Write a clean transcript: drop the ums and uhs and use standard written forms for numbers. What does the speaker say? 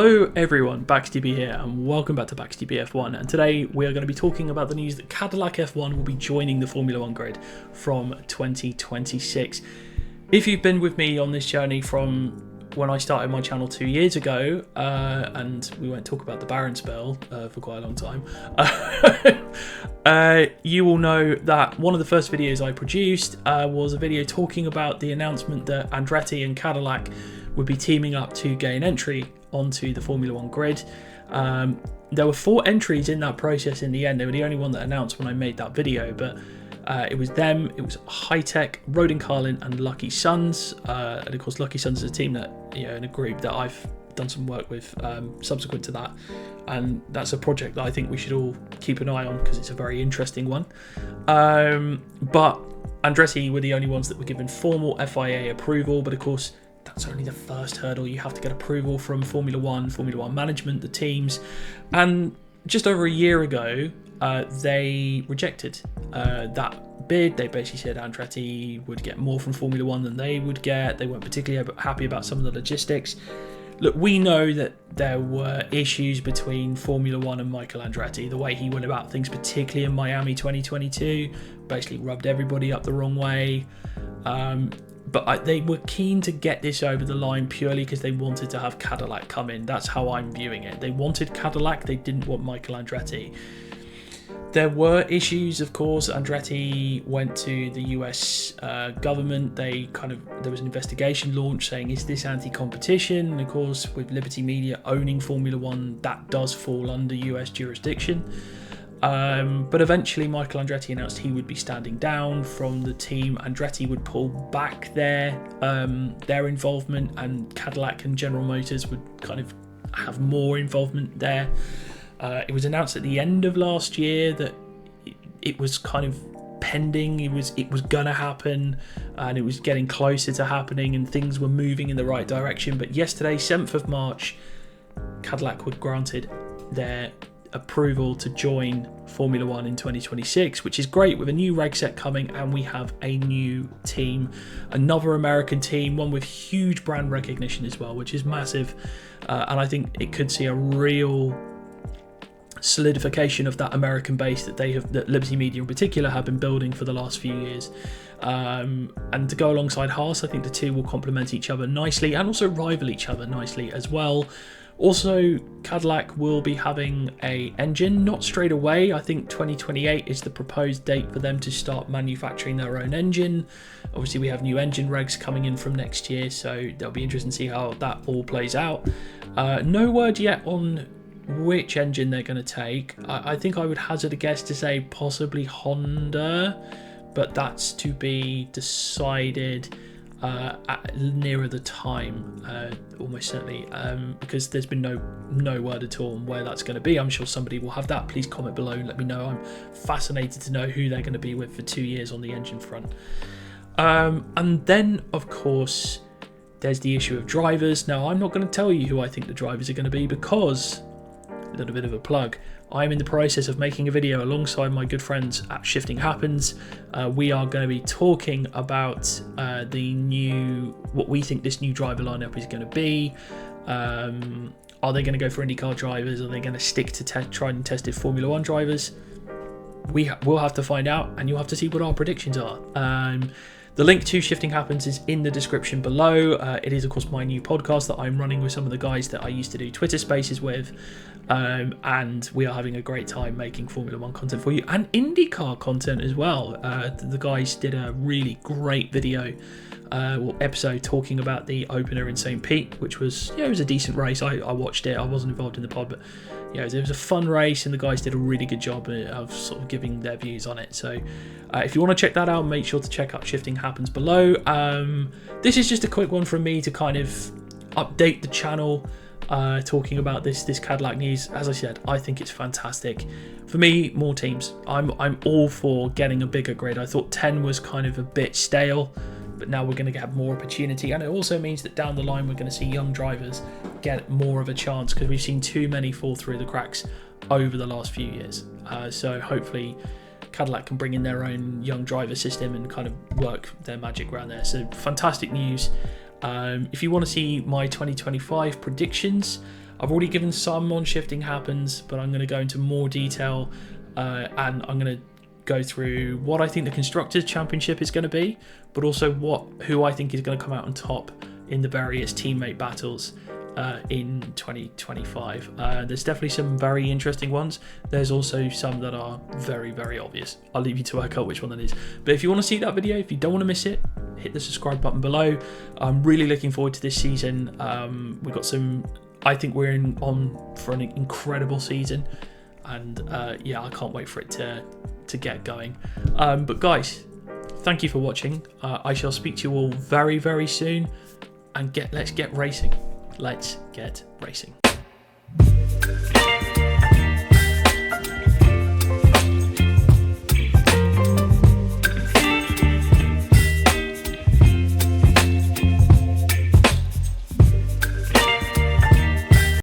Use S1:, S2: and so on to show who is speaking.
S1: Hello everyone, BaxtyB here and welcome back to BaxtyB F1, and today we are going to be talking about the news that Cadillac F1 will be joining the Formula 1 grid from 2026. If you've been with me on this journey from when I started my channel 2 years ago, and we won't talk about the Baron spell for quite a long time, you will know that one of the first videos I produced was a video talking about the announcement that Andretti and Cadillac would be teaming up to gain entry onto the Formula 1 grid. There were 4 entries in that process in the end. They were the only one that announced when I made that video, but it was them, it was High Tech, Rodin Carlin and Lucky Sons. And of course Lucky Sons is a team that, in a group that I've done some work with subsequent to that, and that's a project that I think we should all keep an eye on because it's a very interesting one. But Andretti were the only ones that were given formal FIA approval, but of course that's only the first hurdle. You have to get approval from Formula 1 management, the teams, and just over a year ago they rejected that bid. They basically said Andretti would get more from Formula 1 than they would get. They weren't particularly happy about some of the logistics. Look, we know that there were issues between Formula 1 and Michael Andretti. The way he went about things, particularly in Miami 2022, basically rubbed everybody up the wrong way. But they were keen to get this over the line purely because they wanted to have Cadillac come in. That's how I'm viewing it. They wanted Cadillac, they didn't want Michael Andretti. There were issues, of course. Andretti went to the US government. There was an investigation launched saying, is this anti-competition? And of course, with Liberty Media owning Formula 1, that does fall under US jurisdiction. But eventually Michael Andretti announced he would be standing down from the team. Andretti would pull back their involvement, and Cadillac and General Motors would kind of have more involvement there. It was announced at the end of last year that it was kind of pending. It was gonna happen, and it was getting closer to happening, and things were moving in the right direction. But yesterday, 7th of March, Cadillac were granted their approval to join Formula 1 in 2026, which is great, with a new reg set coming, and we have a new team, another American team, one with huge brand recognition as well, which is massive. And I think it could see a real solidification of that American base that Liberty Media in particular have been building for the last few years. And to go alongside Haas, I think the two will complement each other nicely and also rival each other nicely as well. Also, Cadillac will be having a engine, not straight away. I think 2028 is the proposed date for them to start manufacturing their own engine. Obviously, we have new engine regs coming in from next year, so that'll be interesting to see how that all plays out. No word yet on which engine they're going to take. I think I would hazard a guess to say possibly Honda, but that's to be decided nearer the time, almost certainly, because there's been no word at all on where that's going to be. I'm sure somebody will have that. Please comment below and let me know. I'm fascinated to know who they're going to be with for 2 years on the engine front. And then, of course, there's the issue of drivers. Now, I'm not going to tell you who I think the drivers are going to be because, a little bit of a plug, I'm in the process of making a video alongside my good friends at Shifting Happens. We are going to be talking about what we think this new driver lineup is going to be. Are they going to go for IndyCar drivers? Are they going to stick to tried and tested Formula 1 drivers? We'll have to find out, and you'll have to see what our predictions are. The link to Shifting Happens is in the description below. It is, of course, my new podcast that I'm running with some of the guys that I used to do Twitter Spaces with. And we are having a great time making Formula 1 content for you, and IndyCar content as well. The guys did a really great video episode talking about the opener in St. Pete, which was, it was a decent race. I watched it. I wasn't involved in the pod, but it was a fun race, and the guys did a really good job of sort of giving their views on it. So if you want to check that out, make sure to check out Shifting Happens below. This is just a quick one from me to kind of update the channel, talking about this Cadillac news. As I said, I think it's fantastic. For me, more teams. I'm all for getting a bigger grid. I thought 10 was kind of a bit stale, but now we're going to get more opportunity, and it also means that down the line we're going to see young drivers get more of a chance, because we've seen too many fall through the cracks over the last few years. So hopefully Cadillac can bring in their own young driver system and kind of work their magic around there. So fantastic news. If you want to see my 2025 predictions, I've already given some on shifting happens, but I'm going to go into more detail and I'm going to go through what I think the Constructors' Championship is going to be, but also who I think is going to come out on top in the various teammate battles in 2025. There's definitely some very interesting ones. There's also some that are very, very obvious. I'll leave you to work out which one that is. But if you want to see that video, if you don't want to miss it, hit the subscribe button below. I'm really looking forward to this season. We've got some, I think we're on for an incredible season, and yeah, I can't wait for it to get going. But guys, thank you for watching. I shall speak to you all very, very soon, and let's get racing. Let's get racing.